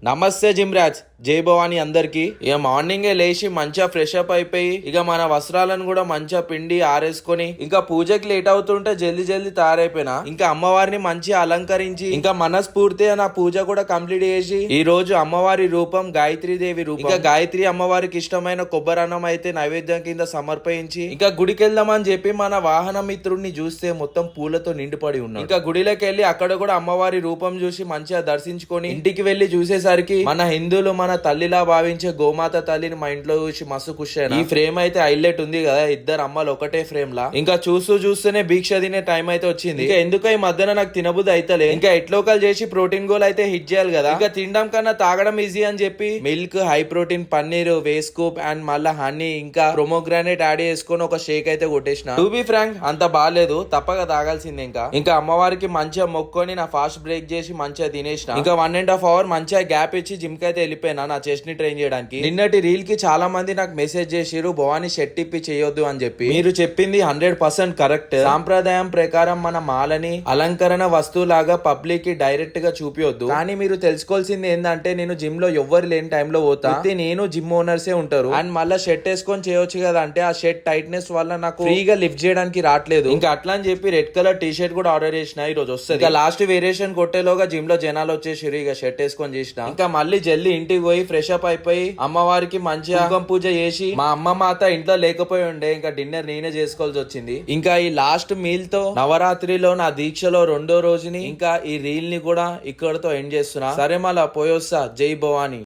నమస్తే జిమ్రాజ్, జై భవాని అందరికి. ఇక మార్నింగే లేచి మంచిగా ఫ్రెష్ అప్ అయిపోయి ఇక మన వస్త్రాలను కూడా మంచిగా పిండి ఆరేసుకొని ఇంకా పూజకి లేట్ అవుతుంటే జల్దీ జల్దీ తయారైపోయినా. ఇంకా అమ్మవారిని మంచిగా అలంకరించి ఇంకా మనస్ఫూర్తిగా నా పూజ కూడా కంప్లీట్ చేసి ఈ రోజు అమ్మవారి రూపం గాయత్రి దేవి రూపం. ఇంకా గాయత్రి అమ్మవారికి ఇష్టమైన కొబ్బరన్నం అయితే నైవేద్యం కింద సమర్పించి ఇంకా గుడికి వెళ్దామని చెప్పి మన వాహన మిత్రుడిని చూస్తే మొత్తం పూలతో నిండిపడి ఉన్నాడు. ఇంకా గుడిలోకి వెళ్ళి అక్కడ కూడా అమ్మవారి రూపం చూసి మంచిగా దర్శించుకొని ఇంటికి వెళ్లి చూసేసరికి మన హిందువులు మన తల్లిలా భావించే గోమాత తల్లిని మా ఇంట్లో చూసి మస్తు ఖుషి అయినా. ఈ ఫ్రేమ్ అయితే హైలైట్ ఉంది కదా, ఇద్దరు అమ్మలు ఒకటే ఫ్రేమ్ లా. ఇంకా చూస్తూనే భిక్ష తినే టైం అయితే వచ్చింది. ఇంకా ఎందుకో ఈ మధ్యన నాకు తినబుద్ధి అయితలే. ఇంకా ఎట్లోకల్ చేసి ప్రోటీన్ గోల్ అయితే హిట్ చేయాలి కదా. ఇంకా తినడం కన్నా తాగడం ఈజీ అని చెప్పి milk, high protein paneer, whey scoop and మళ్ళా హనీ ఇంకా ప్రొమోగ్రానేట్ యాడ్ చేసుకొని ఒక షేక్ అయితే కొట్టేసిన. టు బి ఫ్రాంక్ అంత బాగాలేదు, తప్పక తాగాల్సిందే. ఇంకా అమ్మవారికి మంచిగా మొక్కొని నా ఫాస్ట్ బ్రేక్ చేసి మంచిగా తినేసిన. ఇంకా 1.5 అవర్ మంచిగా గ్యాప్ ఇచ్చి జిమ్ కి అయితే వెళ్ళిపోయినా నా చెస్ట్ ని ట్రైన్ చేయడానికి. నిన్నటి రీల్ కి చాలా మంది నాకు మెసేజ్ చేసిరు, భవాని షెట్ ఇప్పి చేయొద్దు అని చెప్పి. మీరు చెప్పింది 100% కరెక్ట్. సాంప్రదాయం ప్రకారం మన మాలని అలంకరణ వస్తువులాగా పబ్లిక్ కి డైరెక్ట్ గా చూపియొద్దు. కానీ మీరు తెలుసుకోవాల్సింది ఏంటంటే నేను జిమ్ లో ఎవ్వరు లేని టైంలో పోతా. నేను జిమ్ ఓనర్సే ఉంటారు అండ్ మళ్ళీ షెట్ వేసుకొని చేయొచ్చు కదా అంటే ఆ షెట్ టైట్నెస్ వల్ల నాకు ఫ్రీగా లిఫ్ట్ చేయడానికి రావట్లేదు. ఇంకా అట్లా అని చెప్పి రెడ్ కలర్ టీ షర్ట్ కూడా ఆర్డర్ చేసిన, ఈ రోజు వస్తుంది. ఇంకా లాస్ట్ వేరియేషన్ కొట్టేలోగా జిమ్ లో జనాలు వచ్చేసి ఇక షర్ట్ వేసుకొని చేసిన. ఇంకా మళ్ళీ జల్దీ ఇంటికి పోయి ఫ్రెష్ అప్ అయిపోయి అమ్మవారికి మంచిగా కుంకుమ పూజ చేసి మా అమ్మ మాత ఇంట్లో లేకపోయి ఉండే ఇంకా డిన్నర్ నేనే చేసుకోవాల్సి వచ్చింది. ఇంకా ఈ లాస్ట్ మీల్ తో నవరాత్రిలో నా దీక్షలో 2వ రోజుని ఇంకా ఈ రీల్ ని కూడా ఇక్కడతో ఎండ్ చేస్తున్నా. సరే మళ్ళా పోయొస్తా. జై భవాని.